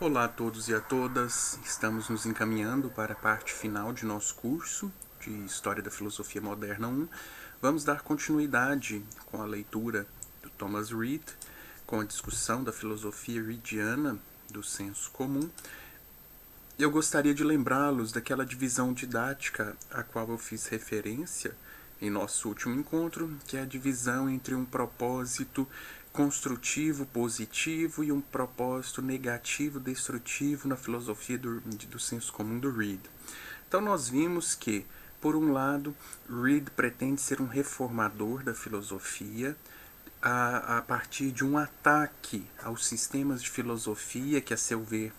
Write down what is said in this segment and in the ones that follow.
Olá a todos e a todas, estamos nos encaminhando para a parte final de nosso curso de História da Filosofia Moderna 1. Vamos dar continuidade com a leitura do Thomas Reid, com a discussão da filosofia reidiana do senso comum. Eu gostaria de lembrá-los daquela divisão didática a qual eu fiz referência em nosso último encontro, que é a divisão entre um propósito construtivo, positivo e um propósito negativo, destrutivo na filosofia do senso comum do Reid. Então nós vimos que, por um lado, Reid pretende ser um reformador da filosofia a partir de um ataque aos sistemas de filosofia que, a seu ver,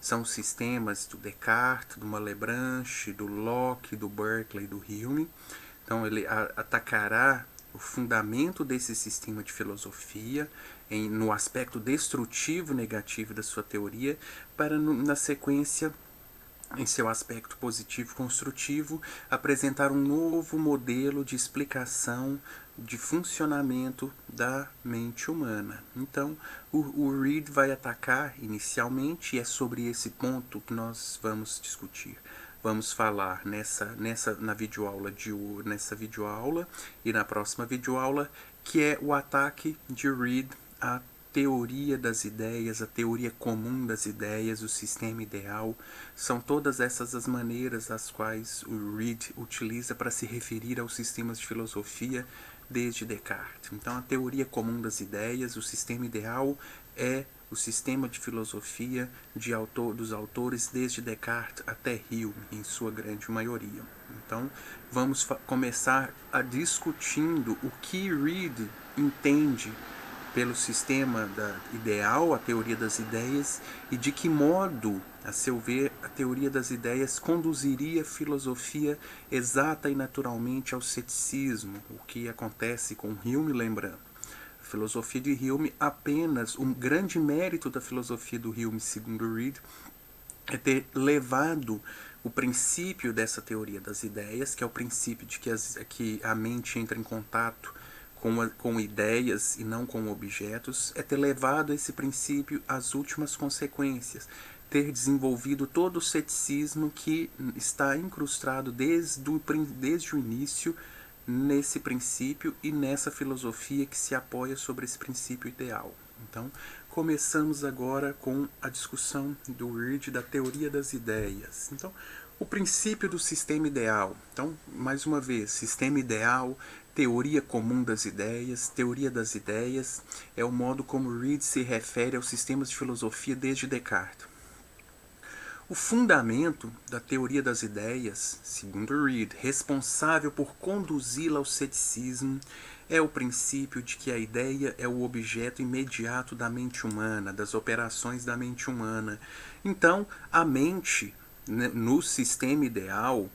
são os sistemas do Descartes, do Malebranche, do Locke, do Berkeley e do Hume. Então ele atacará o fundamento desse sistema de filosofia no aspecto destrutivo negativo da sua teoria, para na sequência, em seu aspecto positivo construtivo, apresentar um novo modelo de explicação de funcionamento da mente humana. Então, o Reid vai atacar inicialmente, e é sobre esse ponto que nós vamos discutir. Vamos falar nessa videoaula e na próxima videoaula, que é o ataque de Reid à teoria das ideias, a teoria comum das ideias, o sistema ideal. São todas essas as maneiras as quais o Reid utiliza para se referir aos sistemas de filosofia desde Descartes. Então, a teoria comum das ideias, o sistema ideal, é o sistema de filosofia dos autores desde Descartes até Hume, em sua grande maioria. Então, vamos começar discutindo o que Reid entende pelo sistema ideal, a teoria das ideias, e de que modo, a seu ver, a teoria das ideias conduziria a filosofia exata e naturalmente ao ceticismo, o que acontece com Hume, lembrando. A filosofia de Hume, apenas um grande mérito da filosofia do Hume, segundo Reid, é ter levado o princípio dessa teoria das ideias, que é o princípio de que a mente entra em contato com ideias e não com objetos, é ter levado esse princípio às últimas consequências, ter desenvolvido todo o ceticismo que está incrustado desde o início nesse princípio e nessa filosofia que se apoia sobre esse princípio ideal. Então, começamos agora com a discussão do Reid da teoria das ideias. Então, o princípio do sistema ideal. Então, mais uma vez, sistema ideal, teoria comum das ideias, teoria das ideias, é o modo como Reid se refere aos sistemas de filosofia desde Descartes. O fundamento da teoria das ideias, segundo Reid, responsável por conduzi-la ao ceticismo, é o princípio de que a ideia é o objeto imediato da mente humana, das operações da mente humana. Então, a mente, no sistema ideal,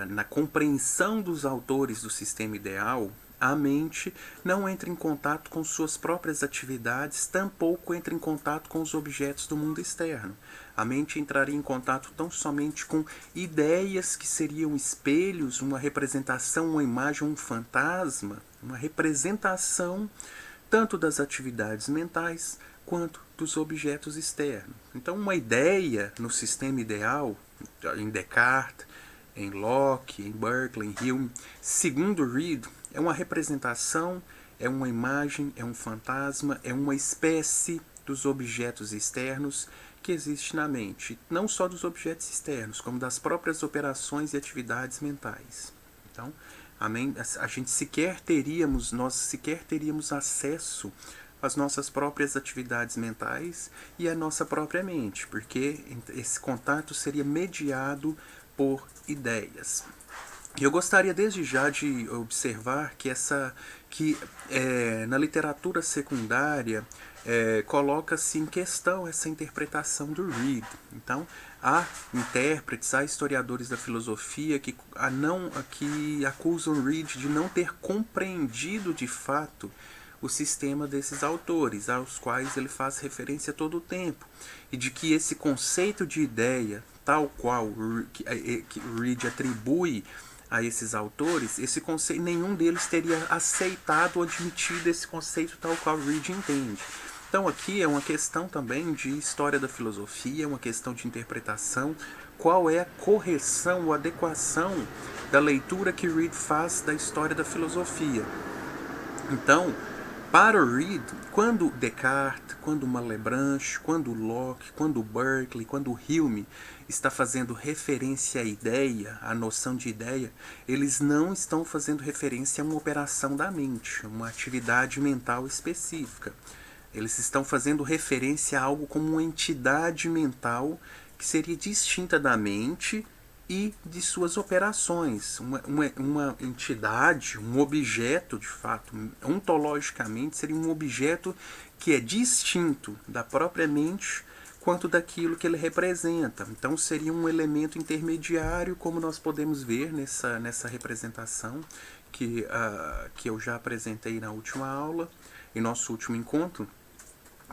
na compreensão dos autores do sistema ideal, a mente não entra em contato com suas próprias atividades, tampouco entra em contato com os objetos do mundo externo. A mente entraria em contato tão somente com ideias que seriam espelhos, uma representação, uma imagem, um fantasma, uma representação tanto das atividades mentais quanto dos objetos externos. Então, uma ideia no sistema ideal, em Descartes, em Locke, em Berkeley, em Hume, segundo Reid, é uma representação, é uma imagem, é um fantasma, é uma espécie dos objetos externos que existe na mente, não só dos objetos externos, como das próprias operações e atividades mentais. Então, nós sequer teríamos acesso às nossas próprias atividades mentais e à nossa própria mente, porque esse contato seria mediado por ideias. E eu gostaria desde já de observar que na literatura secundária coloca-se em questão essa interpretação do Reid. Então, há intérpretes, há historiadores da filosofia que acusam Reid de não ter compreendido de fato o sistema desses autores, aos quais ele faz referência todo o tempo, e de que esse conceito de ideia, tal qual que Reid atribui a esses autores, esse conceito, nenhum deles teria aceitado ou admitido esse conceito tal qual Reid entende. Então aqui é uma questão também de história da filosofia, uma questão de interpretação, qual é a correção ou adequação da leitura que Reid faz da história da filosofia. Então, para o Reid, quando Descartes, quando Malebranche, quando Locke, quando Berkeley, quando Hume está fazendo referência à ideia, à noção de ideia, eles não estão fazendo referência a uma operação da mente, uma atividade mental específica. Eles estão fazendo referência a algo como uma entidade mental que seria distinta da mente e de suas operações. Uma entidade, um objeto, de fato, ontologicamente, seria um objeto que é distinto da própria mente quanto daquilo que ele representa. Então, seria um elemento intermediário, como nós podemos ver nessa representação que eu já apresentei na última aula, em nosso último encontro.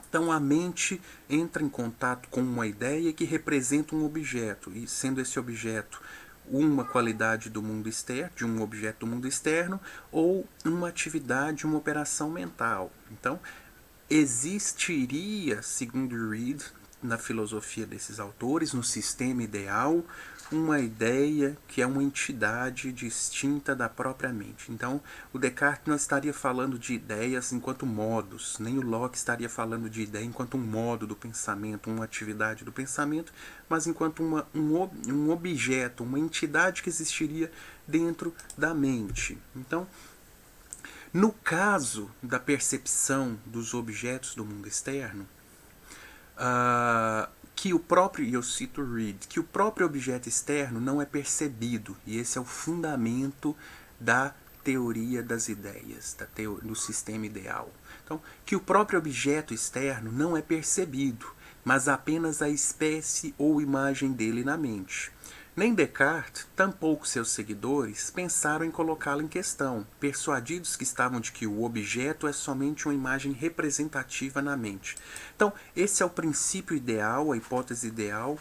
Então a mente entra em contato com uma ideia que representa um objeto, e sendo esse objeto uma qualidade do mundo externo, de um objeto do mundo externo, ou uma atividade, uma operação mental. Então, existiria, segundo Reid, na filosofia desses autores, no sistema ideal, uma ideia que é uma entidade distinta da própria mente. Então, o Descartes não estaria falando de ideias enquanto modos, nem o Locke estaria falando de ideia enquanto um modo do pensamento, uma atividade do pensamento, mas enquanto um objeto, uma entidade que existiria dentro da mente. Então, no caso da percepção dos objetos do mundo externo, que o próprio, e eu cito Reid, que o próprio objeto externo não é percebido, e esse é o fundamento da teoria das ideias, do sistema ideal. Então, que o próprio objeto externo não é percebido, mas apenas a espécie ou imagem dele na mente. Nem Descartes, tampouco seus seguidores, pensaram em colocá-lo em questão, persuadidos que estavam de que o objeto é somente uma imagem representativa na mente. Então, esse é o princípio ideal, a hipótese ideal,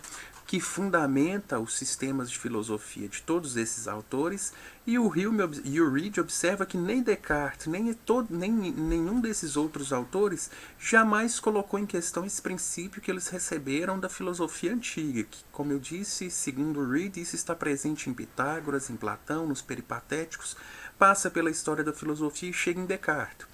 que fundamenta os sistemas de filosofia de todos esses autores, e o Reid observa que nem Descartes, nem nenhum desses outros autores jamais colocou em questão esse princípio que eles receberam da filosofia antiga, que, como eu disse, segundo Reid, isso está presente em Pitágoras, em Platão, nos Peripatéticos, passa pela história da filosofia e chega em Descartes.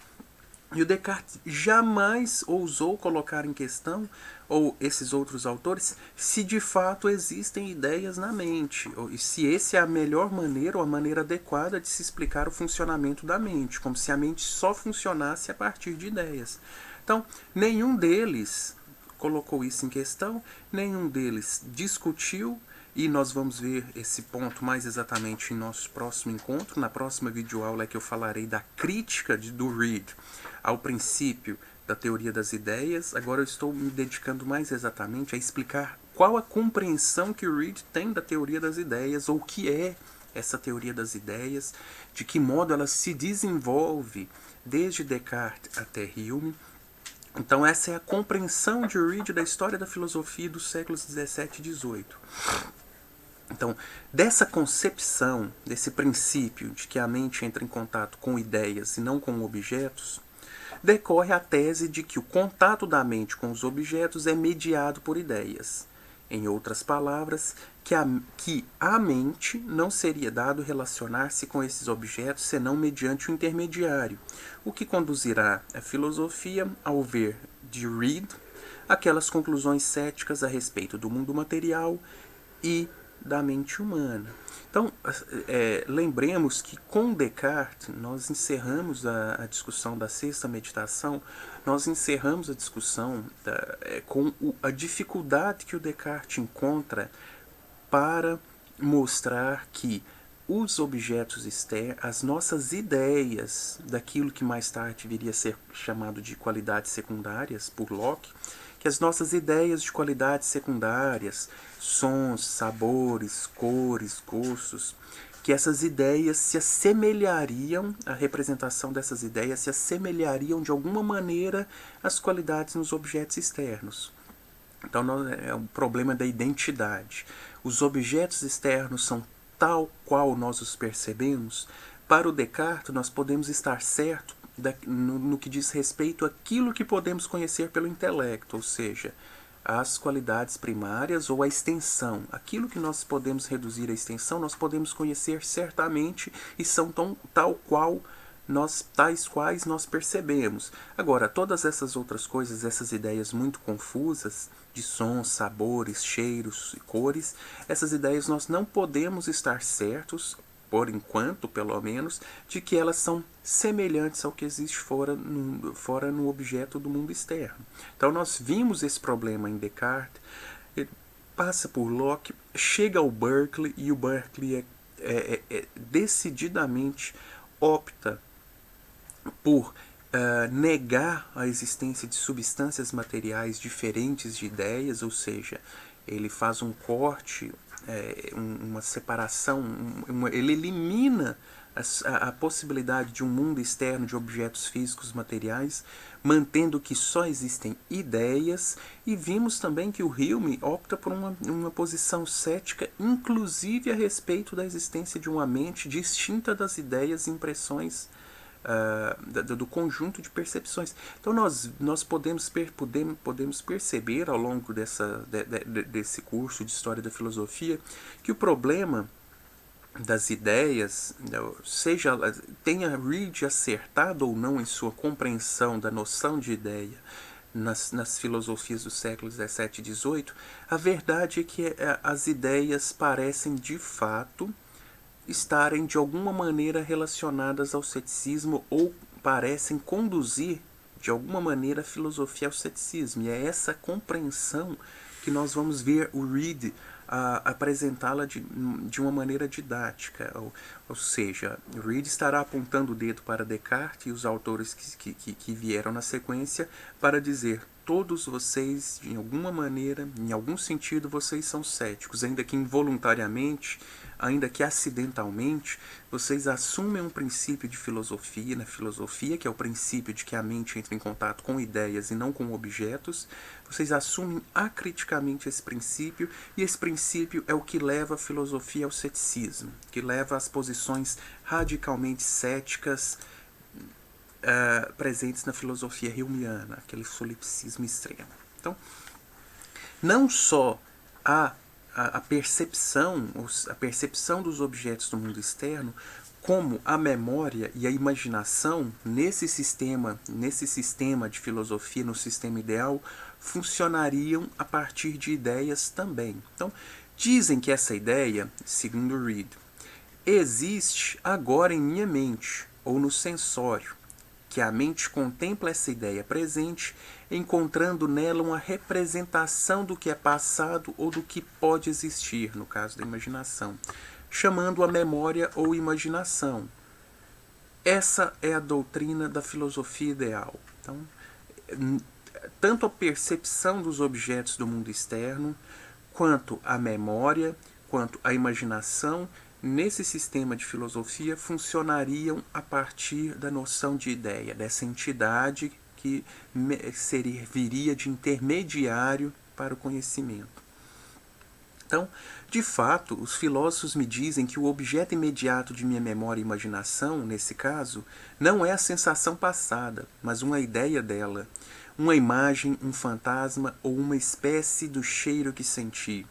E o Descartes jamais ousou colocar em questão, ou esses outros autores, se de fato existem ideias na mente, e se essa é a melhor maneira ou a maneira adequada de se explicar o funcionamento da mente, como se a mente só funcionasse a partir de ideias. Então, nenhum deles colocou isso em questão, nenhum deles discutiu, e nós vamos ver esse ponto mais exatamente em nosso próximo encontro. Na próxima videoaula é que eu falarei da crítica do Reid ao princípio da teoria das ideias. Agora eu estou me dedicando mais exatamente a explicar qual a compreensão que o Reid tem da teoria das ideias, ou o que é essa teoria das ideias, de que modo ela se desenvolve desde Descartes até Hume. Então essa é a compreensão de Reid da história da filosofia dos séculos 17 e 18. Então, dessa concepção, desse princípio de que a mente entra em contato com ideias e não com objetos, decorre a tese de que o contato da mente com os objetos é mediado por ideias. Em outras palavras, que a mente não seria dado relacionar-se com esses objetos senão mediante o intermediário, o que conduzirá a filosofia, ao ver de Reid, aquelas conclusões céticas a respeito do mundo material e da mente humana. Então, lembremos que com Descartes, nós encerramos a discussão da sexta meditação, nós encerramos a discussão com a dificuldade que o Descartes encontra para mostrar que os objetos externos, as nossas ideias daquilo que mais tarde viria a ser chamado de qualidades secundárias por Locke, que as nossas ideias de qualidades secundárias, sons, sabores, cores, gostos, que essas ideias se assemelhariam, a representação dessas ideias se assemelhariam de alguma maneira às qualidades nos objetos externos. Então é o problema da identidade. Os objetos externos são tal qual nós os percebemos. Para o Descartes, nós podemos estar certo no que diz respeito àquilo que podemos conhecer pelo intelecto, ou seja, as qualidades primárias ou a extensão. Aquilo que nós podemos reduzir à extensão, nós podemos conhecer certamente e são tais quais nós percebemos. Agora, todas essas outras coisas, essas ideias muito confusas, de sons, sabores, cheiros e cores, essas ideias nós não podemos estar certos, por enquanto, pelo menos, de que elas são semelhantes ao que existe fora no objeto do mundo externo. Então nós vimos esse problema em Descartes, passa por Locke, chega ao Berkeley, e o Berkeley decididamente opta por negar a existência de substâncias materiais diferentes de ideias, ou seja, ele faz um corte, uma separação, ele elimina a possibilidade de um mundo externo de objetos físicos materiais, mantendo que só existem ideias, e vimos também que o Hume opta por uma posição cética, inclusive a respeito da existência de uma mente distinta das ideias e impressões do conjunto de percepções. Então nós podemos perceber ao longo desse curso de História da Filosofia que o problema das ideias, tenha Reid acertado ou não em sua compreensão da noção de ideia nas filosofias dos séculos XVII e XVIII, a verdade é que as ideias parecem de fato estarem de alguma maneira relacionadas ao ceticismo, ou parecem conduzir de alguma maneira a filosofia ao ceticismo. E é essa compreensão que nós vamos ver o Reid apresentá-la de uma maneira didática. Ou seja, o Reid estará apontando o dedo para Descartes e os autores que vieram na sequência para dizer: todos vocês, de alguma maneira, em algum sentido, vocês são céticos, ainda que involuntariamente, ainda que acidentalmente, vocês assumem um princípio de filosofia, na filosofia, que é o princípio de que a mente entra em contato com ideias e não com objetos. Vocês assumem acriticamente esse princípio, e esse princípio é o que leva a filosofia ao ceticismo, que leva às posições radicalmente céticas presentes na filosofia humeana, aquele solipsismo extremo. Então, não só a percepção dos objetos do mundo externo, como a memória e a imaginação nesse sistema de filosofia, no sistema ideal, funcionariam a partir de ideias também. Então, dizem que essa ideia, segundo Reid, existe agora em minha mente, ou no sensório, que a mente contempla essa ideia presente, encontrando nela uma representação do que é passado ou do que pode existir, no caso da imaginação, chamando a memória ou imaginação. Essa é a doutrina da filosofia ideal. Então, tanto a percepção dos objetos do mundo externo, quanto a memória, quanto a imaginação, nesse sistema de filosofia, funcionariam a partir da noção de ideia, dessa entidade que serviria de intermediário para o conhecimento. Então, de fato, os filósofos me dizem que o objeto imediato de minha memória e imaginação, nesse caso, não é a sensação passada, mas uma ideia dela, uma imagem, um fantasma ou uma espécie do cheiro que senti.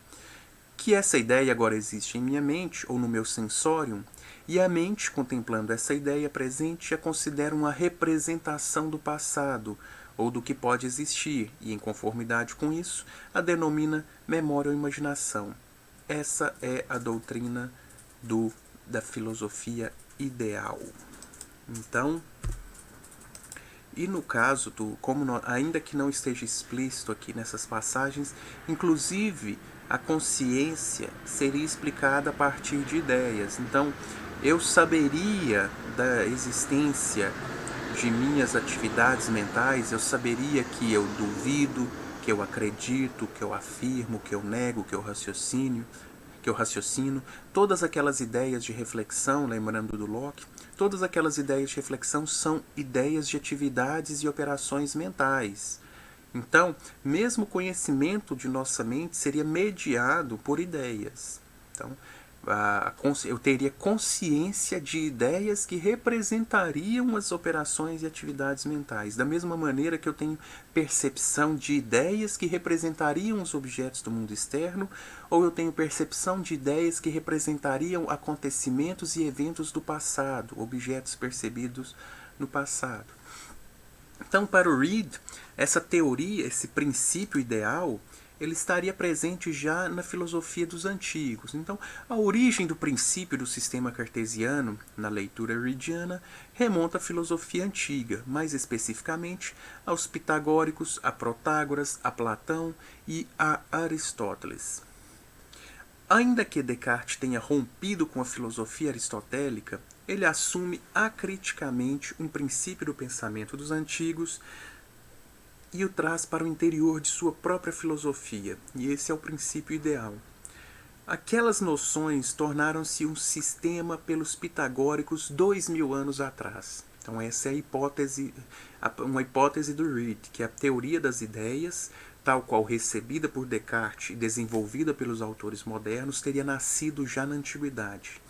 Que essa ideia agora existe em minha mente ou no meu sensorium, e a mente, contemplando essa ideia presente, a considera uma representação do passado ou do que pode existir, e em conformidade com isso, a denomina memória ou imaginação. Essa é a doutrina da filosofia ideal. Então, e no caso ainda que não esteja explícito aqui nessas passagens, inclusive a consciência seria explicada a partir de ideias. Então, eu saberia da existência de minhas atividades mentais, eu saberia que eu duvido, que eu acredito, que eu afirmo, que eu nego, que eu raciocino, todas aquelas ideias de reflexão, lembrando do Locke, todas aquelas ideias de reflexão são ideias de atividades e operações mentais. Então, mesmo o conhecimento de nossa mente seria mediado por ideias. Então, eu teria consciência de ideias que representariam as operações e atividades mentais, da mesma maneira que eu tenho percepção de ideias que representariam os objetos do mundo externo, ou eu tenho percepção de ideias que representariam acontecimentos e eventos do passado, objetos percebidos no passado. Então, para o Reid, essa teoria, esse princípio ideal, ele estaria presente já na filosofia dos antigos. Então, a origem do princípio do sistema cartesiano, na leitura reidiana, remonta à filosofia antiga, mais especificamente aos pitagóricos, a Protágoras, a Platão e a Aristóteles. Ainda que Descartes tenha rompido com a filosofia aristotélica, ele assume acriticamente um princípio do pensamento dos antigos e o traz para o interior de sua própria filosofia, e esse é o princípio ideal. Aquelas noções tornaram-se um sistema pelos pitagóricos 2000 anos atrás. Então essa é uma hipótese do Reid, que é a teoria das ideias, tal qual recebida por Descartes e desenvolvida pelos autores modernos, teria nascido já na antiguidade.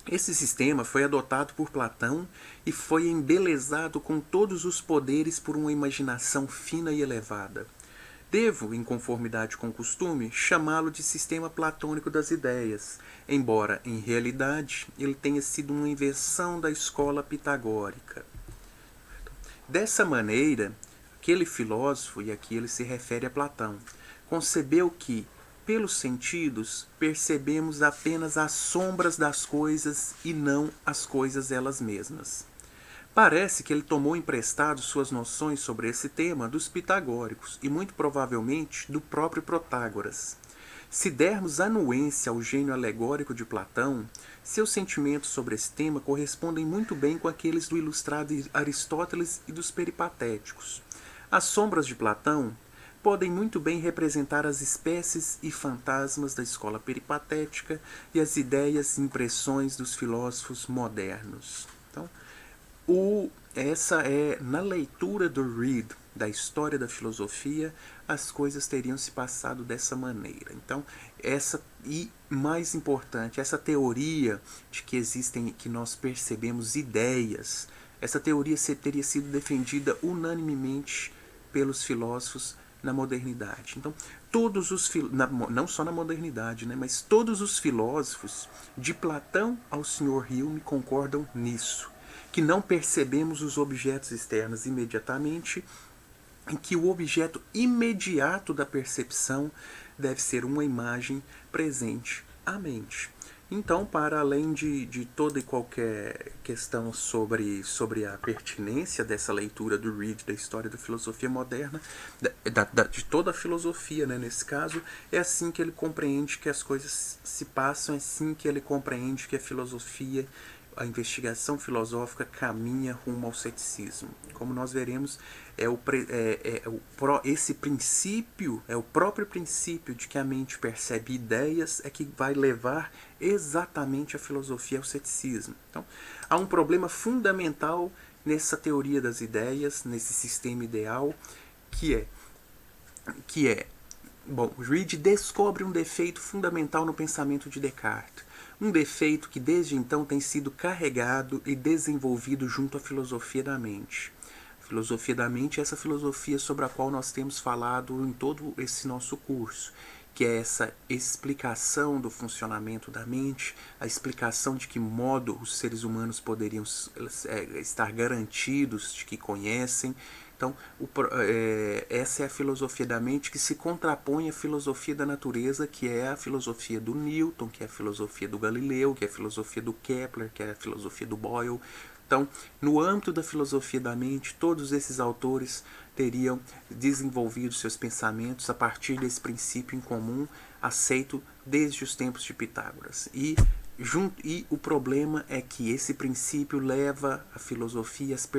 Esse sistema foi adotado por Platão e foi embelezado com todos os poderes por uma imaginação fina e elevada. Devo, em conformidade com o costume, chamá-lo de sistema platônico das ideias, embora, em realidade, ele tenha sido uma invenção da escola pitagórica. Dessa maneira, aquele filósofo, e aqui ele se refere a Platão, concebeu que, pelos sentidos, percebemos apenas as sombras das coisas e não as coisas elas mesmas. Parece que ele tomou emprestado suas noções sobre esse tema dos pitagóricos e muito provavelmente do próprio Protágoras. Se dermos anuência ao gênio alegórico de Platão, seus sentimentos sobre esse tema correspondem muito bem com aqueles do ilustrado Aristóteles e dos peripatéticos. As sombras de Platão podem muito bem representar as espécies e fantasmas da escola peripatética e as ideias e impressões dos filósofos modernos. Então, essa é, na leitura do Reid, da história da filosofia, as coisas teriam se passado dessa maneira. Então, e mais importante, essa teoria de que nós percebemos ideias, essa teoria teria sido defendida unanimemente pelos filósofos na modernidade. Então, não só na modernidade, né, mas todos os filósofos, de Platão ao Sr. Hume, concordam nisso, que não percebemos os objetos externos imediatamente, em que o objeto imediato da percepção deve ser uma imagem presente à mente. Então, para além de toda e qualquer questão sobre a pertinência dessa leitura do Reid da história da filosofia moderna, de toda a filosofia, né, nesse caso, é assim que ele compreende que as coisas se passam, é assim que ele compreende que a filosofia, a investigação filosófica caminha rumo ao ceticismo. Como nós veremos, esse princípio, é o próprio princípio de que a mente percebe ideias é que vai levar exatamente a filosofia ao ceticismo. Então, há um problema fundamental nessa teoria das ideias, nesse sistema ideal, Reid descobre um defeito fundamental no pensamento de Descartes. Um defeito que desde então tem sido carregado e desenvolvido junto à filosofia da mente. A filosofia da mente é essa filosofia sobre a qual nós temos falado em todo esse nosso curso, que é essa explicação do funcionamento da mente, a explicação de que modo os seres humanos poderiam estar garantidos de que conhecem. Então, essa é a filosofia da mente que se contrapõe à filosofia da natureza, que é a filosofia do Newton, que é a filosofia do Galileu, que é a filosofia do Kepler, que é a filosofia do Boyle. Então, no âmbito da filosofia da mente, todos esses autores teriam desenvolvido seus pensamentos a partir desse princípio em comum, aceito desde os tempos de Pitágoras. E o problema é que esse princípio leva a filosofia às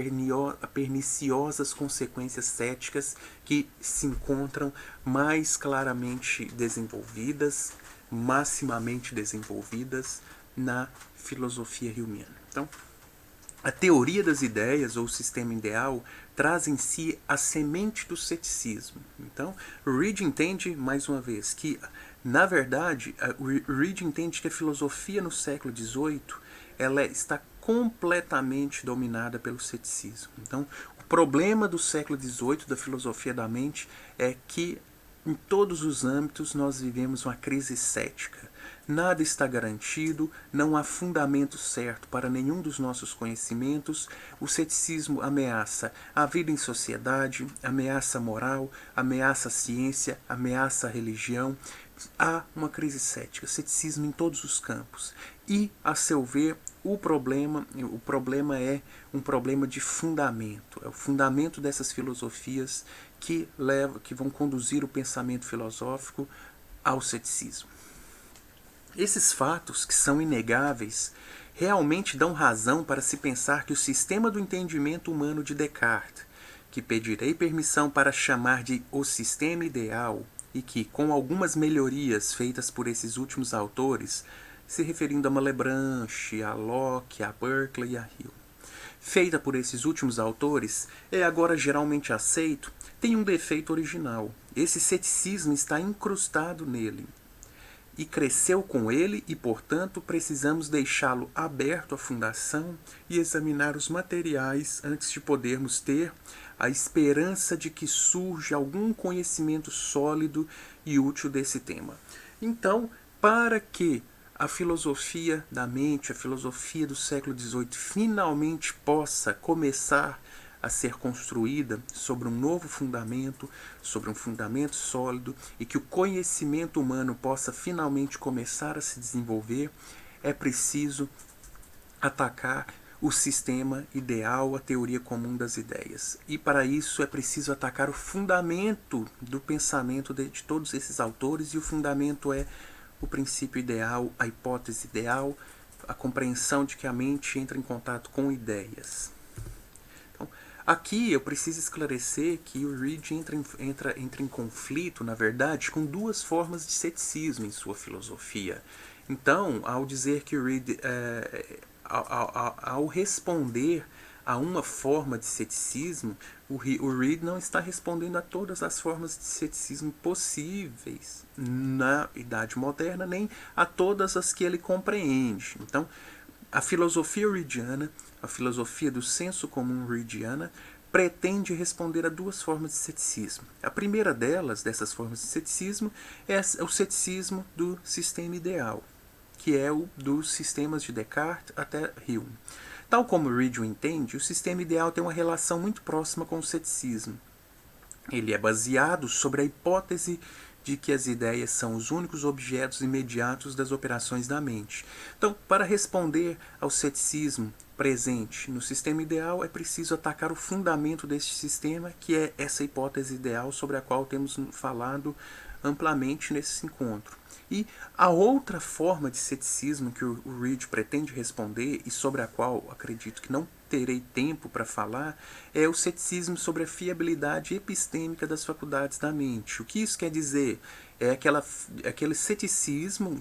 perniciosas consequências céticas que se encontram mais claramente desenvolvidas, maximamente desenvolvidas na filosofia humeana. Então, a teoria das ideias, ou o sistema ideal, traz em si a semente do ceticismo. Então, Reid entende, mais uma vez, que Na verdade, o Reid entende que a filosofia no século XVIII está completamente dominada pelo ceticismo. Então, o problema do século XVIII, da filosofia da mente, é que em todos os âmbitos nós vivemos uma crise cética. Nada está garantido, não há fundamento certo para nenhum dos nossos conhecimentos. O ceticismo ameaça a vida em sociedade, ameaça a moral, ameaça a ciência, ameaça a religião. Há uma crise cética, ceticismo em todos os campos. E, a seu ver, o problema é um problema de fundamento. É o fundamento dessas filosofias que vão conduzir o pensamento filosófico ao ceticismo. Esses fatos, que são inegáveis, realmente dão razão para se pensar que o sistema do entendimento humano de Descartes, que pedirei permissão para chamar de o sistema ideal, e que, com algumas melhorias feitas por esses últimos autores, se referindo a Malebranche, a Locke, a Berkeley e a Hume, feita por esses últimos autores, é agora geralmente aceito, tem um defeito original. Esse ceticismo está incrustado nele e cresceu com ele e, portanto, precisamos deixá-lo aberto à fundação e examinar os materiais antes de podermos ter a esperança de que surja algum conhecimento sólido e útil desse tema. Então, para que a filosofia da mente, a filosofia do século XVIII, finalmente possa começar a ser construída sobre um novo fundamento, sobre um fundamento sólido, e que o conhecimento humano possa finalmente começar a se desenvolver, é preciso atacar o sistema ideal, a teoria comum das ideias. E para isso é preciso atacar o fundamento do pensamento de todos esses autores, e o fundamento é o princípio ideal, a hipótese ideal, a compreensão de que a mente entra em contato com ideias. Então, aqui eu preciso esclarecer que o Reid entra em conflito, na verdade, com duas formas de ceticismo em sua filosofia. Então, ao dizer que o Reid, ao responder a uma forma de ceticismo, o Reid não está respondendo a todas as formas de ceticismo possíveis na Idade Moderna, nem a todas as que ele compreende. Então, a filosofia reidiana, a filosofia do senso comum reidiana, pretende responder a duas formas de ceticismo. A primeira dessas formas de ceticismo, é o ceticismo do sistema ideal, que é o dos sistemas de Descartes até Hume. Tal como Reid o entende, o sistema ideal tem uma relação muito próxima com o ceticismo. Ele é baseado sobre a hipótese de que as ideias são os únicos objetos imediatos das operações da mente. Então, para responder ao ceticismo presente no sistema ideal, é preciso atacar o fundamento deste sistema, que é essa hipótese ideal sobre a qual temos falado amplamente nesse encontro. E a outra forma de ceticismo que o Reid pretende responder, e sobre a qual acredito que não terei tempo para falar, é o ceticismo sobre a fiabilidade epistêmica das faculdades da mente. O que isso quer dizer? É aquele ceticismo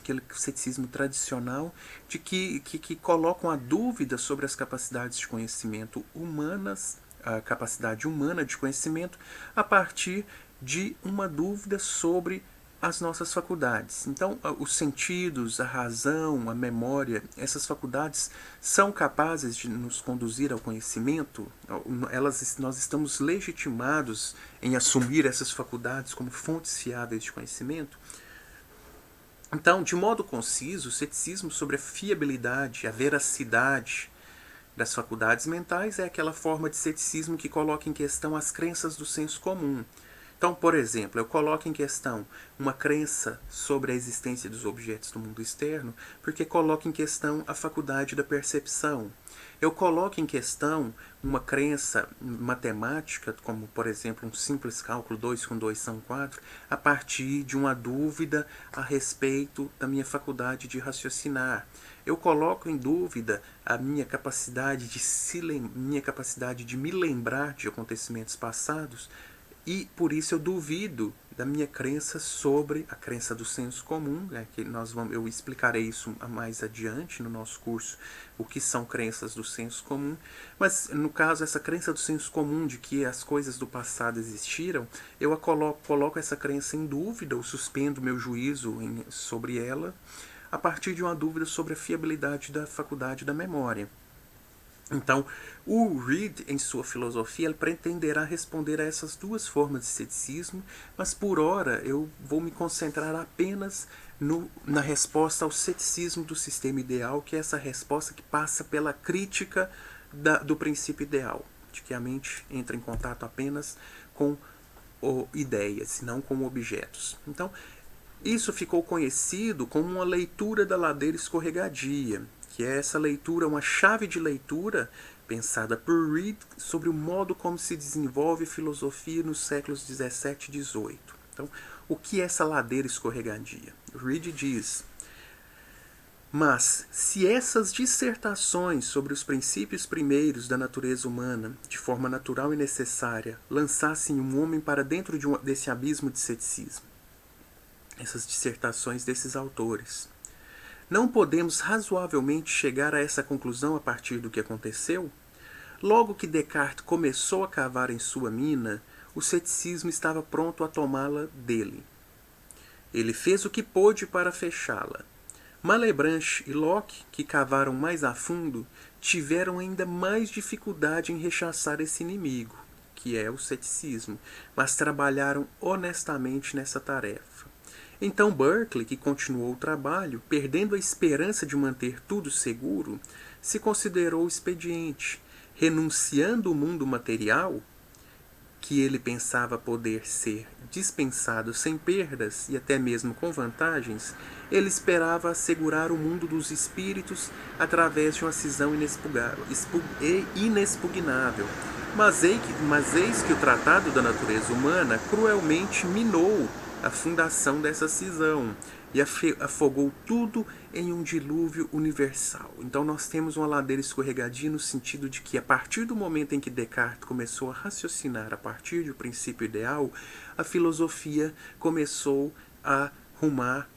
tradicional de que colocam a dúvida sobre as capacidades de conhecimento humanas, a capacidade humana de conhecimento, a partir de uma dúvida sobre as nossas faculdades. Então, os sentidos, a razão, a memória, essas faculdades são capazes de nos conduzir ao conhecimento? Nós estamos legitimados em assumir essas faculdades como fontes fiáveis de conhecimento? Então, de modo conciso, o ceticismo sobre a fiabilidade, a veracidade das faculdades mentais é aquela forma de ceticismo que coloca em questão as crenças do senso comum. Então, por exemplo, eu coloco em questão uma crença sobre a existência dos objetos do mundo externo porque coloco em questão a faculdade da percepção. Eu coloco em questão uma crença matemática, como, por exemplo, um simples cálculo 2 com 2 são 4, a partir de uma dúvida a respeito da minha faculdade de raciocinar. Eu coloco em dúvida a minha capacidade de me lembrar de acontecimentos passados, e por isso eu duvido da minha crença sobre a crença do senso comum, que eu explicarei isso mais adiante no nosso curso, o que são crenças do senso comum, mas no caso essa crença do senso comum de que as coisas do passado existiram, eu coloco essa crença em dúvida, ou suspendo meu juízo sobre ela, a partir de uma dúvida sobre a fiabilidade da faculdade da memória. Então, o Reid, em sua filosofia, ele pretenderá responder a essas duas formas de ceticismo, mas por ora eu vou me concentrar apenas na resposta ao ceticismo do sistema ideal, que é essa resposta que passa pela crítica do princípio ideal, de que a mente entra em contato apenas com ideias, não com objetos. Então, isso ficou conhecido como uma leitura da ladeira escorregadia, que é essa leitura, uma chave de leitura pensada por Reid sobre o modo como se desenvolve filosofia nos séculos 17 e 18. Então, o que é essa ladeira escorregadia? Reid diz: mas, se essas dissertações sobre os princípios primeiros da natureza humana, de forma natural e necessária, lançassem um homem para dentro desse abismo de ceticismo, essas dissertações desses autores, não podemos razoavelmente chegar a essa conclusão a partir do que aconteceu? Logo que Descartes começou a cavar em sua mina, o ceticismo estava pronto a tomá-la dele. Ele fez o que pôde para fechá-la. Malebranche e Locke, que cavaram mais a fundo, tiveram ainda mais dificuldade em rechaçar esse inimigo, que é o ceticismo, mas trabalharam honestamente nessa tarefa. Então Berkeley, que continuou o trabalho, perdendo a esperança de manter tudo seguro, se considerou expediente, renunciando o mundo material, que ele pensava poder ser dispensado sem perdas e até mesmo com vantagens, ele esperava assegurar o mundo dos espíritos através de uma cisão inexpugnável. Mas eis que o Tratado da Natureza Humana cruelmente minou a fundação dessa cisão e afogou tudo em um dilúvio universal. Então nós temos uma ladeira escorregadia no sentido de que a partir do momento em que Descartes começou a raciocinar a partir do princípio ideal, a filosofia começou a rumar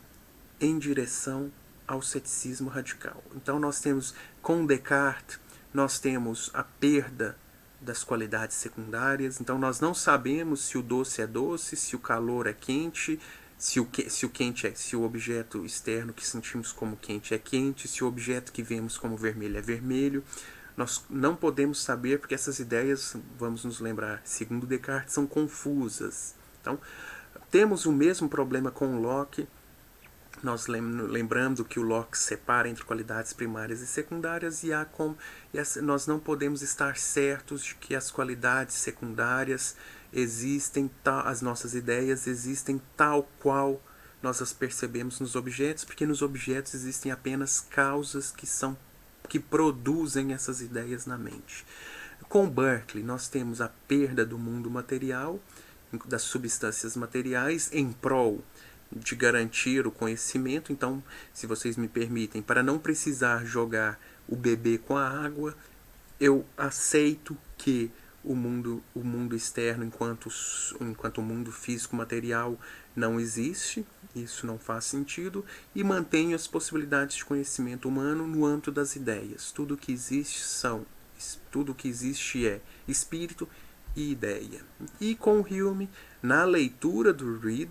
em direção ao ceticismo radical. Então nós temos, com Descartes, nós temos a perda das qualidades secundárias. Então nós não sabemos se o doce é doce, se o calor é quente, se o objeto externo que sentimos como quente é quente, se o objeto que vemos como vermelho é vermelho. Nós não podemos saber porque essas ideias, vamos nos lembrar, segundo Descartes, são confusas. Então, temos o mesmo problema com Locke. Nós lembrando que o Locke separa entre qualidades primárias e secundárias e nós não podemos estar certos de que as qualidades secundárias existem, as nossas ideias existem tal qual nós as percebemos nos objetos, porque nos objetos existem apenas causas que produzem essas ideias na mente. Com Berkeley, nós temos a perda do mundo material, das substâncias materiais, em prol de garantir o conhecimento. Então, se vocês me permitem, para não precisar jogar o bebê com a água, eu aceito que o mundo externo, enquanto o mundo físico material não existe, isso não faz sentido, e mantenho as possibilidades de conhecimento humano no âmbito das ideias. Tudo que existe é espírito e ideia. E com Hume, na leitura do Reid,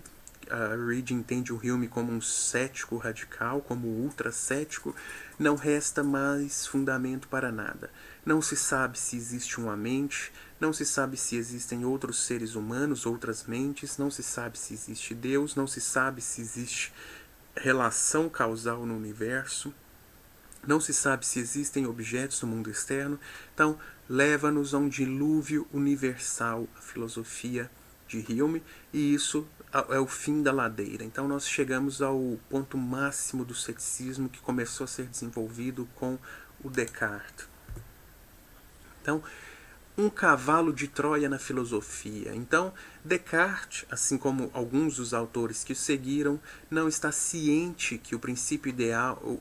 Reid entende o Hume como um cético radical, como ultra cético. Não resta mais fundamento para nada. Não se sabe se existe uma mente, não se sabe se existem outros seres humanos, outras mentes, não se sabe se existe Deus, não se sabe se existe relação causal no universo, não se sabe se existem objetos no mundo externo. Então, leva-nos a um dilúvio universal, a filosofia de Hume, e isso é o fim da ladeira. Então nós chegamos ao ponto máximo do ceticismo que começou a ser desenvolvido com o Descartes. Então, um cavalo de Troia na filosofia. Então, Descartes, assim como alguns dos autores que o seguiram, não está ciente que o princípio ideal,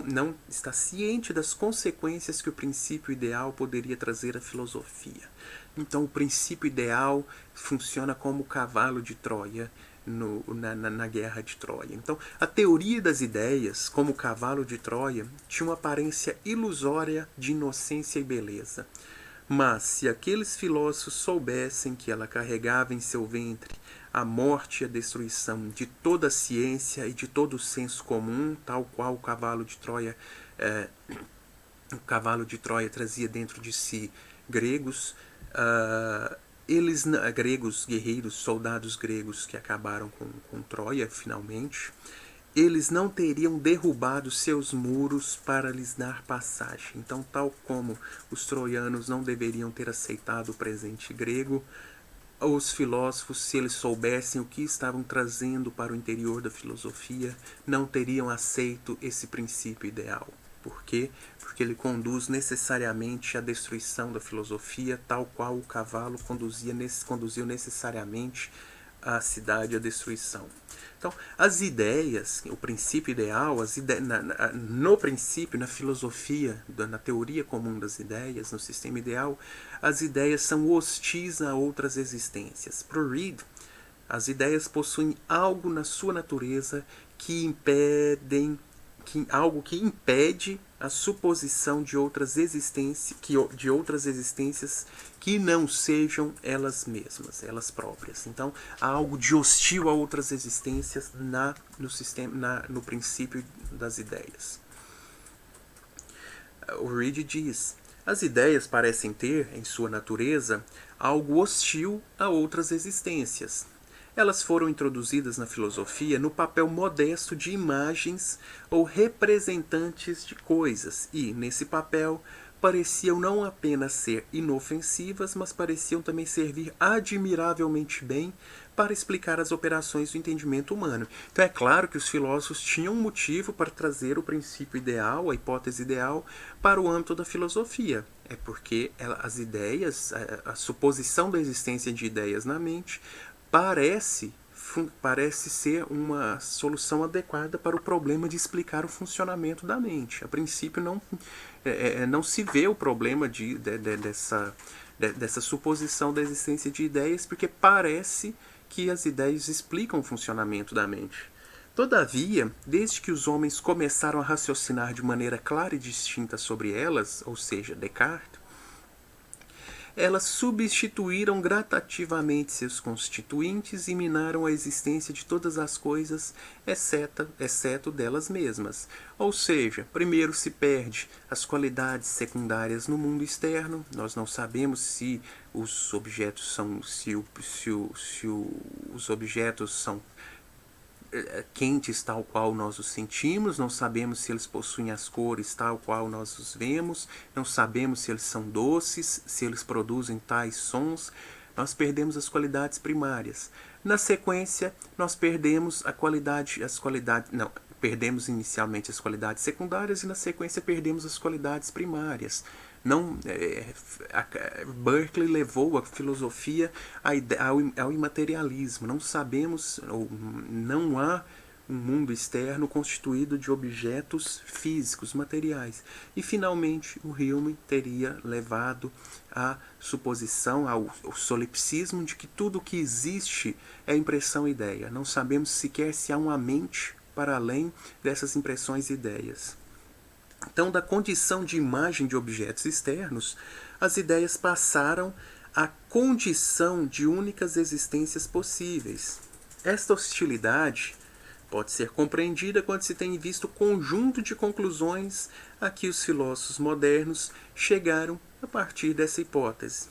não está ciente das consequências que o princípio ideal poderia trazer à filosofia. Então o princípio ideal funciona como o cavalo de Troia na guerra de Troia. Então a teoria das ideias, como o cavalo de Troia, tinha uma aparência ilusória de inocência e beleza. Mas se aqueles filósofos soubessem que ela carregava em seu ventre a morte e a destruição de toda a ciência e de todo o senso comum, tal qual o cavalo de Troia trazia dentro de si gregos, gregos guerreiros, soldados gregos que acabaram com Troia finalmente, eles não teriam derrubado seus muros para lhes dar passagem. Então, tal como os troianos não deveriam ter aceitado o presente grego, os filósofos, se eles soubessem o que estavam trazendo para o interior da filosofia, não teriam aceito esse princípio ideal. Por quê? Porque ele conduz necessariamente à destruição da filosofia, tal qual o cavalo conduziu necessariamente a cidade à destruição. Então, as ideias, o princípio ideal, no princípio, na filosofia, na teoria comum das ideias, no sistema ideal, as ideias são hostis a outras existências. Para o Reid, as ideias possuem algo na sua natureza que impede a suposição de outras existências que não sejam elas mesmas, elas próprias. Então, há algo de hostil a outras existências no princípio das ideias. O Reid diz: as ideias parecem ter, em sua natureza, algo hostil a outras existências. Elas foram introduzidas na filosofia no papel modesto de imagens ou representantes de coisas e, nesse papel, pareciam não apenas ser inofensivas, mas pareciam também servir admiravelmente bem para explicar as operações do entendimento humano. Então é claro que os filósofos tinham um motivo para trazer o princípio ideal, a hipótese ideal, para o âmbito da filosofia. É porque as ideias, a suposição da existência de ideias na mente, parece ser uma solução adequada para o problema de explicar o funcionamento da mente. A princípio, não se vê o problema dessa suposição da existência de ideias, porque parece que as ideias explicam o funcionamento da mente. Todavia, desde que os homens começaram a raciocinar de maneira clara e distinta sobre elas, ou seja, Descartes, elas substituíram gradativamente seus constituintes e minaram a existência de todas as coisas, exceto delas mesmas. Ou seja, primeiro se perde as qualidades secundárias no mundo externo. Nós não sabemos se os objetos são quentes tal qual nós os sentimos, não sabemos se eles possuem as cores tal qual nós os vemos, não sabemos se eles são doces, se eles produzem tais sons. Nós perdemos as qualidades primárias. Na sequência, nós perdemos perdemos inicialmente as qualidades secundárias e na sequência perdemos as qualidades primárias. Berkeley levou a filosofia ao imaterialismo. Não sabemos, ou não há um mundo externo constituído de objetos físicos, materiais. E finalmente o Hume teria levado à suposição, ao solipsismo de que tudo o que existe é impressão e ideia. Não sabemos sequer se há uma mente para além dessas impressões e ideias. Então, da condição de imagem de objetos externos, as ideias passaram à condição de únicas existências possíveis. Esta hostilidade pode ser compreendida quando se tem visto o conjunto de conclusões a que os filósofos modernos chegaram a partir dessa hipótese.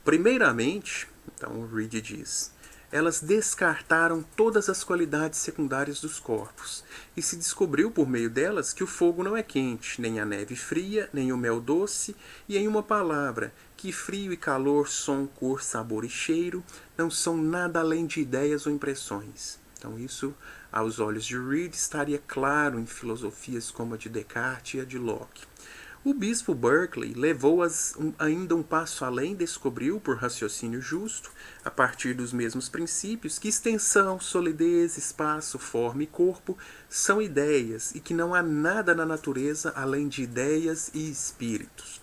Primeiramente, então o Reid diz, elas descartaram todas as qualidades secundárias dos corpos, e se descobriu por meio delas que o fogo não é quente, nem a neve fria, nem o mel doce, e em uma palavra, que frio e calor, som, cor, sabor e cheiro não são nada além de ideias ou impressões. Então isso, aos olhos de Reid, estaria claro em filosofias como a de Descartes e a de Locke. O bispo Berkeley levou-as ainda um passo além e descobriu, por raciocínio justo, a partir dos mesmos princípios, que extensão, solidez, espaço, forma e corpo são ideias e que não há nada na natureza além de ideias e espíritos.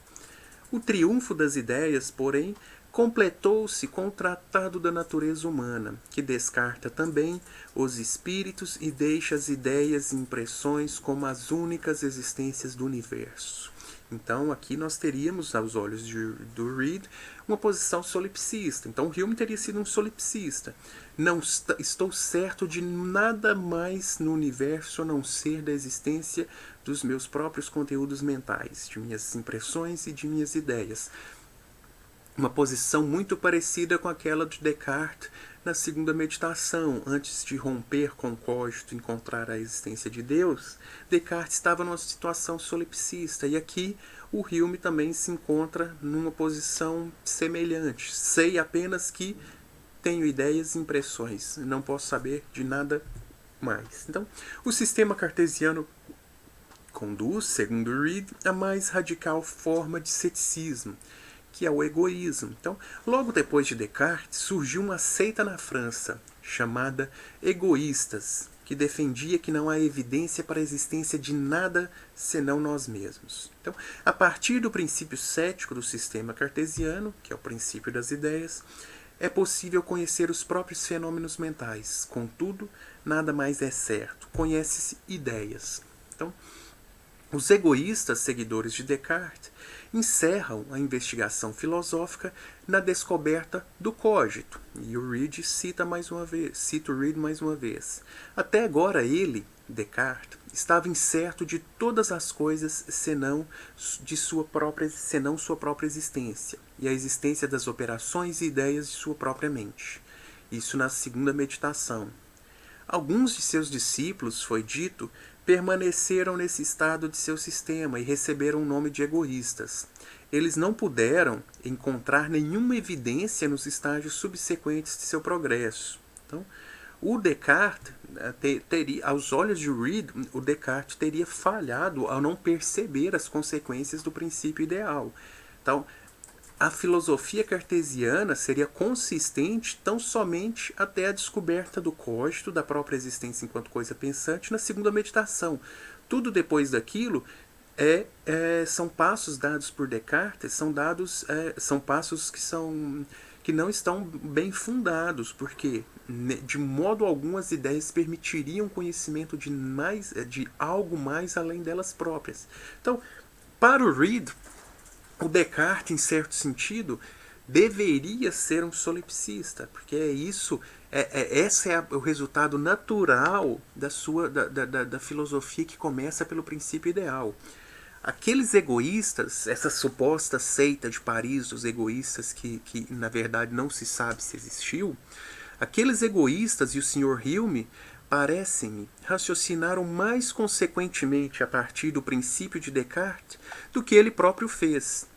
O triunfo das ideias, porém, completou-se com o Tratado da Natureza Humana, que descarta também os espíritos e deixa as ideias e impressões como as únicas existências do universo. Então, aqui nós teríamos, aos olhos do Reed, uma posição solipsista. Então, Hume teria sido um solipsista. Não estou certo de nada mais no universo a não ser da existência dos meus próprios conteúdos mentais, de minhas impressões e de minhas ideias. Uma posição muito parecida com aquela de Descartes na segunda meditação. Antes de romper com o cogito e encontrar a existência de Deus, Descartes estava numa situação solipsista. E aqui o Hume também se encontra numa posição semelhante. Sei apenas que tenho ideias e impressões, não posso saber de nada mais. Então, o sistema cartesiano conduz, segundo Reed, a mais radical forma de ceticismo, que é o egoísmo. Então, logo depois de Descartes, surgiu uma seita na França, chamada Egoístas, que defendia que não há evidência para a existência de nada senão nós mesmos. Então, a partir do princípio cético do sistema cartesiano, que é o princípio das ideias, é possível conhecer os próprios fenômenos mentais. Contudo, nada mais é certo. Conhece-se ideias. Então, os egoístas seguidores de Descartes encerram a investigação filosófica na descoberta do cogito. E o Reed cita o Reed mais uma vez. Até agora ele, Descartes, estava incerto de todas as coisas senão sua própria existência e a existência das operações e ideias de sua própria mente. Isso na segunda meditação. Alguns de seus discípulos, foi dito, permaneceram nesse estado de seu sistema e receberam o nome de egoístas. Eles não puderam encontrar nenhuma evidência nos estágios subsequentes de seu progresso. Então, o Descartes, aos olhos de Reed, o Descartes teria falhado ao não perceber as consequências do princípio ideal. Então, a filosofia cartesiana seria consistente tão somente até a descoberta do cogito, da própria existência enquanto coisa pensante, na segunda meditação. Tudo depois daquilo são passos dados por Descartes, são passos que não estão bem fundados, porque de modo algum as ideias permitiriam conhecimento de algo mais além delas próprias. Então, para o Reed, o Descartes, em certo sentido, deveria ser um solipsista, porque esse é o resultado natural da filosofia que começa pelo princípio ideal. Aqueles egoístas, essa suposta seita de Paris dos egoístas que na verdade não se sabe se existiu, aqueles egoístas e o Sr. Hume parecem-me raciocinaram mais consequentemente a partir do princípio de Descartes do que ele próprio fez.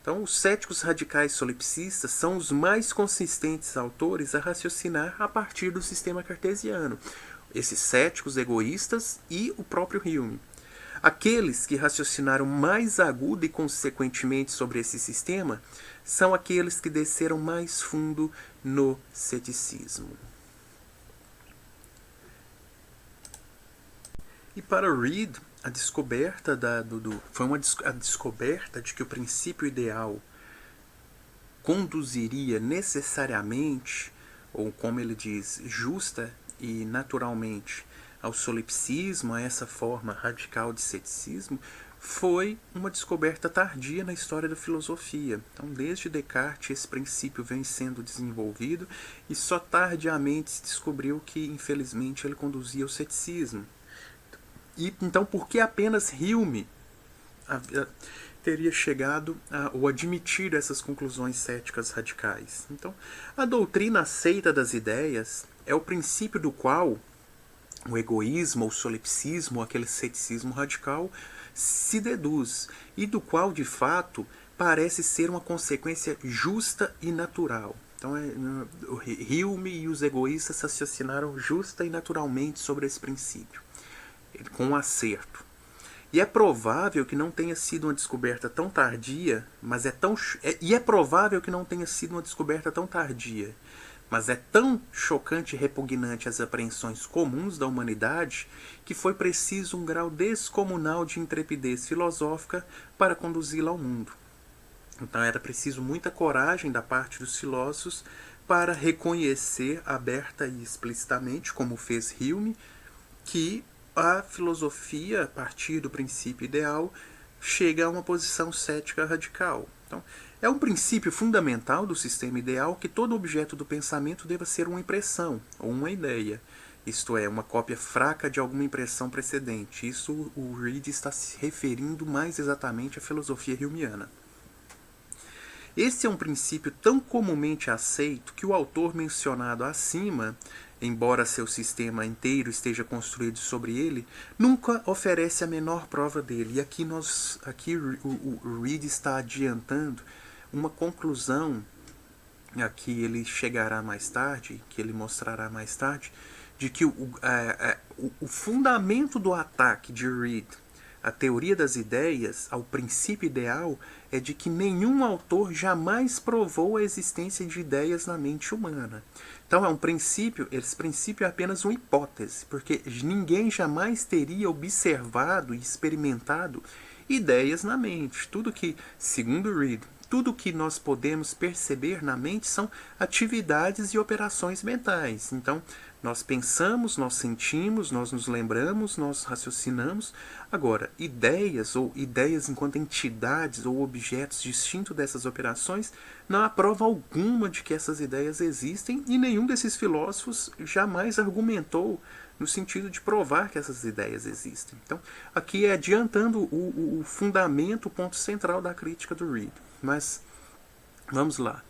Então, os céticos radicais solipsistas são os mais consistentes autores a raciocinar a partir do sistema cartesiano. Esses céticos egoístas e o próprio Hume. Aqueles que raciocinaram mais aguda e consequentemente sobre esse sistema são aqueles que desceram mais fundo no ceticismo. E para Reed, a descoberta a descoberta de que o princípio ideal conduziria necessariamente, ou como ele diz, justa e naturalmente, ao solipsismo, a essa forma radical de ceticismo, foi uma descoberta tardia na história da filosofia. Então, desde Descartes, esse princípio vem sendo desenvolvido e só tardiamente se descobriu que, infelizmente, ele conduzia ao ceticismo. E, então, por que apenas Hume teria chegado ou admitir essas conclusões céticas radicais? Então, a doutrina aceita das ideias é o princípio do qual o egoísmo, o solipsismo, aquele ceticismo radical se deduz, e do qual, de fato, parece ser uma consequência justa e natural. Então, Hume e os egoístas raciocinaram justa e naturalmente sobre esse princípio, com um acerto. E é provável que não tenha sido uma descoberta tão tardia, mas é provável que não tenha sido uma descoberta tão tardia, mas é tão chocante e repugnante às apreensões comuns da humanidade que foi preciso um grau descomunal de intrepidez filosófica para conduzi-la ao mundo. Então era preciso muita coragem da parte dos filósofos para reconhecer aberta e explicitamente, como fez Hume, que a filosofia, a partir do princípio ideal, chega a uma posição cética radical. Então, é um princípio fundamental do sistema ideal que todo objeto do pensamento deva ser uma impressão ou uma ideia, isto é, uma cópia fraca de alguma impressão precedente. Isso o Reid está se referindo mais exatamente à filosofia humeana. Esse é um princípio tão comumente aceito que o autor mencionado acima, embora seu sistema inteiro esteja construído sobre ele, nunca oferece a menor prova dele. E aqui o Reid está adiantando uma conclusão a que ele chegará mais tarde, que ele mostrará mais tarde, de que o fundamento do ataque de Reid à teoria das ideias, ao princípio ideal, é de que nenhum autor jamais provou a existência de ideias na mente humana. Então é um princípio, esse princípio é apenas uma hipótese, porque ninguém jamais teria observado e experimentado ideias na mente. Tudo que, segundo Reid, tudo que nós podemos perceber na mente são atividades e operações mentais. Então, nós pensamos, nós sentimos, nós nos lembramos, nós raciocinamos. Agora, ideias ou ideias enquanto entidades ou objetos distintos dessas operações, não há prova alguma de que essas ideias existem e nenhum desses filósofos jamais argumentou no sentido de provar que essas ideias existem. Então, aqui é adiantando o fundamento, o ponto central da crítica do Reid. Mas, vamos lá.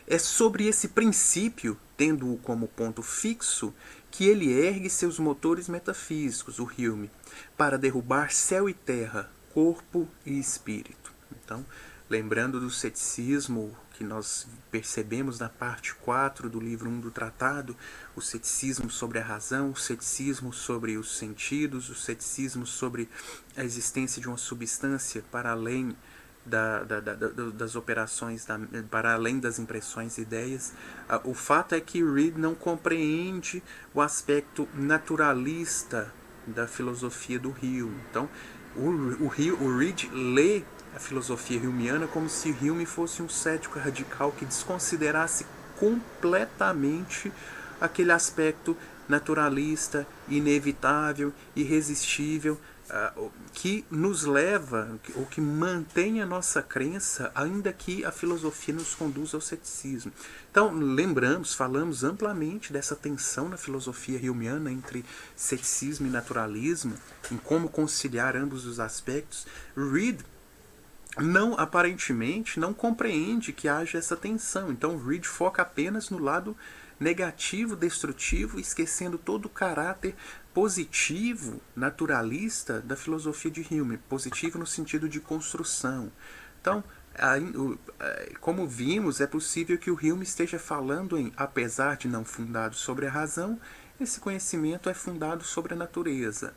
É sobre esse princípio, tendo-o como ponto fixo, que ele ergue seus motores metafísicos, o Hume, para derrubar céu e terra, corpo e espírito. Então, lembrando do ceticismo que nós percebemos na parte 4 do livro 1 do tratado, o ceticismo sobre a razão, o ceticismo sobre os sentidos, o ceticismo sobre a existência de uma substância para além das operações, para além das impressões e ideias. O fato é que Reid não compreende o aspecto naturalista da filosofia do Hume. Então, o Reid lê a filosofia humeana como se Hume fosse um cético radical que desconsiderasse completamente aquele aspecto naturalista, inevitável, irresistível, que nos leva, ou que mantém a nossa crença, ainda que a filosofia nos conduza ao ceticismo. Então, falamos amplamente dessa tensão na filosofia humeana entre ceticismo e naturalismo, em como conciliar ambos os aspectos. Reid aparentemente não compreende que haja essa tensão. Então, Reid foca apenas no lado negativo, destrutivo, esquecendo todo o caráter positivo, naturalista da filosofia de Hume. Positivo no sentido de construção. Então, como vimos, é possível que o Hume esteja falando em, apesar de não fundado sobre a razão, esse conhecimento é fundado sobre a natureza.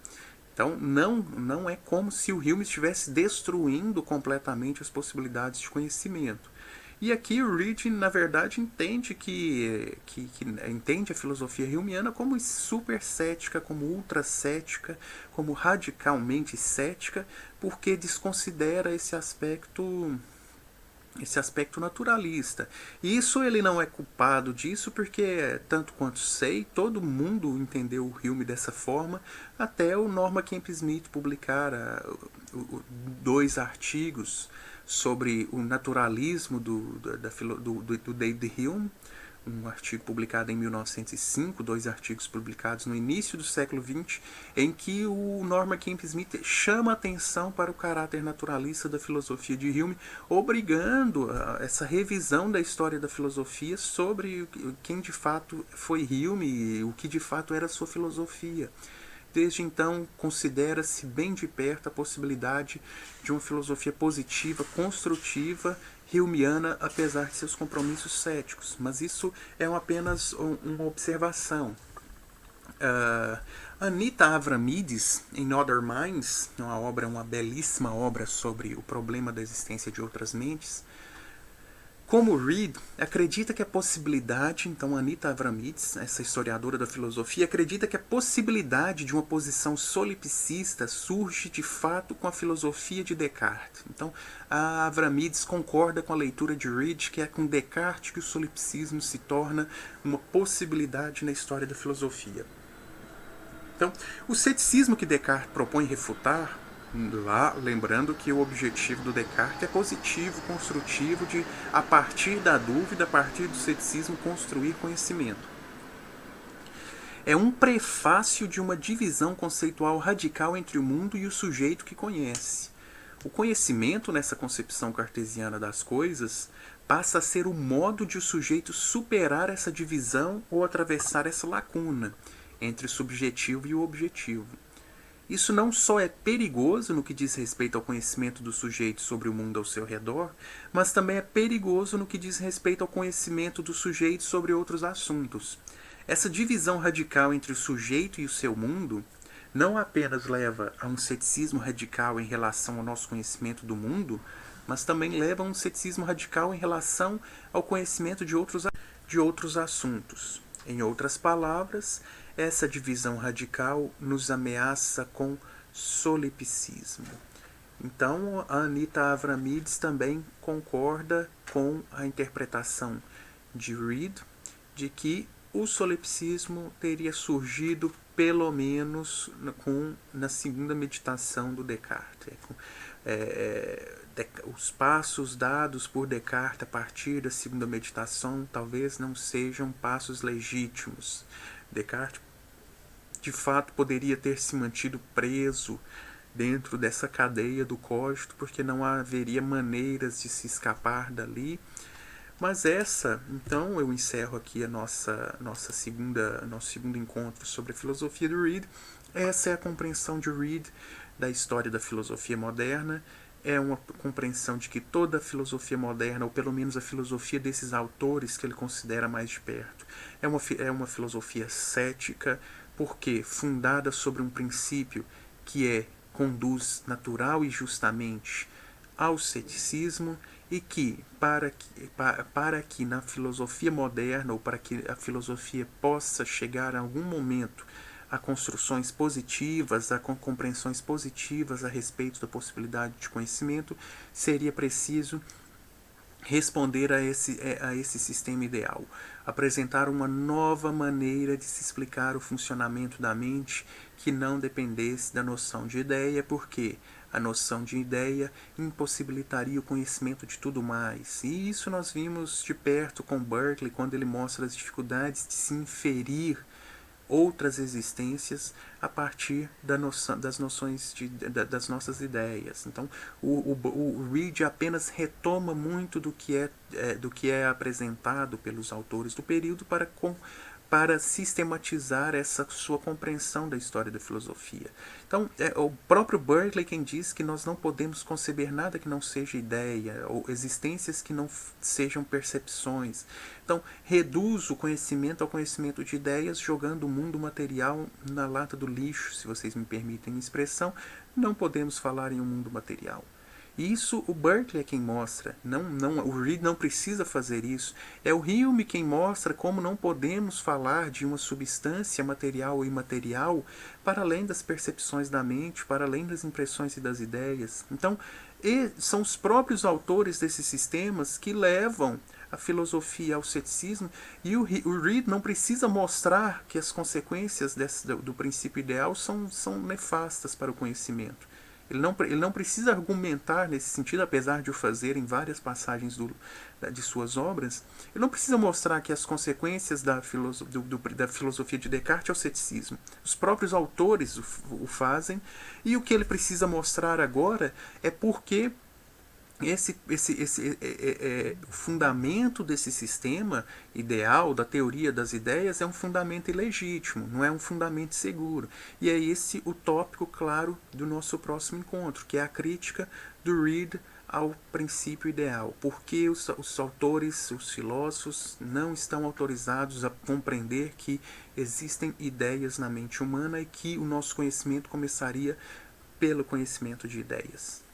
Então, não é como se o Hume estivesse destruindo completamente as possibilidades de conhecimento. E aqui o Reid, na verdade, entende entende a filosofia humeana como super cética, como ultra cética, como radicalmente cética, porque desconsidera esse aspecto naturalista. E isso ele não é culpado disso, porque, tanto quanto sei, todo mundo entendeu o Hume dessa forma, até o Norman Kemp-Smith publicar 2 artigos sobre o naturalismo do David Hume, um artigo publicado em 1905, 2 artigos publicados no início do século XX, em que o Norman Kemp-Smith chama atenção para o caráter naturalista da filosofia de Hume, obrigando essa revisão da história da filosofia sobre quem de fato foi Hume e o que de fato era a sua filosofia. Desde então, considera-se bem de perto a possibilidade de uma filosofia positiva, construtiva, humeana, apesar de seus compromissos céticos. Mas isso é apenas uma observação. Anita Avramides, em Other Minds, uma belíssima obra sobre o problema da existência de outras mentes, Como Reid acredita que a possibilidade, então Anita Avramides, essa historiadora da filosofia, acredita que a possibilidade de uma posição solipsista surge de fato com a filosofia de Descartes. Então a Avramides concorda com a leitura de Reid, que é com Descartes que o solipsismo se torna uma possibilidade na história da filosofia. Então, o ceticismo que Descartes propõe refutar, lá, lembrando que o objetivo do Descartes é positivo, construtivo, de, a partir da dúvida, a partir do ceticismo, construir conhecimento. É um prefácio de uma divisão conceitual radical entre o mundo e o sujeito que conhece. O conhecimento, nessa concepção cartesiana das coisas, passa a ser o modo de o sujeito superar essa divisão ou atravessar essa lacuna entre o subjetivo e o objetivo. Isso não só é perigoso no que diz respeito ao conhecimento do sujeito sobre o mundo ao seu redor, mas também é perigoso no que diz respeito ao conhecimento do sujeito sobre outros assuntos. Essa divisão radical entre o sujeito e o seu mundo não apenas leva a um ceticismo radical em relação ao nosso conhecimento do mundo, mas também leva a um ceticismo radical em relação ao conhecimento de outros assuntos. Em outras palavras, essa divisão radical nos ameaça com solipsismo. Então, a Anita Avramides também concorda com a interpretação de Reid de que o solipsismo teria surgido pelo menos na segunda meditação do Descartes. Os passos dados por Descartes a partir da segunda meditação talvez não sejam passos legítimos. Descartes, de fato, poderia ter se mantido preso dentro dessa cadeia do cogito, porque não haveria maneiras de se escapar dali. Mas então eu encerro aqui a nosso segundo encontro sobre a filosofia de Reid. Essa é a compreensão de Reid da história da filosofia moderna. É uma compreensão de que toda a filosofia moderna, ou pelo menos a filosofia desses autores que ele considera mais de perto, é uma filosofia cética, porque fundada sobre um princípio que conduz natural e justamente ao ceticismo, e que para que na filosofia moderna, ou para que a filosofia possa chegar a algum momento a construções positivas, a compreensões positivas a respeito da possibilidade de conhecimento, seria preciso responder a esse sistema ideal, apresentar uma nova maneira de se explicar o funcionamento da mente que não dependesse da noção de ideia, porque a noção de ideia impossibilitaria o conhecimento de tudo mais. E isso nós vimos de perto com Berkeley, quando ele mostra as dificuldades de se inferir outras existências a partir das noções das nossas ideias. Então, o Reid apenas retoma muito do que é apresentado pelos autores do período para sistematizar essa sua compreensão da história da filosofia. Então, é o próprio Berkeley quem diz que nós não podemos conceber nada que não seja ideia, ou existências que não sejam percepções. Então, reduz o conhecimento ao conhecimento de ideias, jogando o mundo material na lata do lixo, se vocês me permitem a expressão. Não podemos falar em um mundo material. E isso o Berkeley é quem mostra. O Reid não precisa fazer isso. É o Hume quem mostra como não podemos falar de uma substância material ou imaterial para além das percepções da mente, para além das impressões e das ideias. Então, são os próprios autores desses sistemas que levam a filosofia ao ceticismo, e o Reid não precisa mostrar que as consequências do princípio ideal são nefastas para o conhecimento. Ele não precisa argumentar nesse sentido, apesar de o fazer em várias passagens de suas obras. Ele não precisa mostrar que as consequências da filosofia de Descartes é o ceticismo. Os próprios autores o fazem, e o que ele precisa mostrar agora é porque o fundamento desse sistema ideal, da teoria das ideias, é um fundamento ilegítimo, não é um fundamento seguro. E é esse o tópico, claro, do nosso próximo encontro, que é a crítica do Reid ao princípio ideal. Porque os autores, os filósofos, não estão autorizados a compreender que existem ideias na mente humana e que o nosso conhecimento começaria pelo conhecimento de ideias.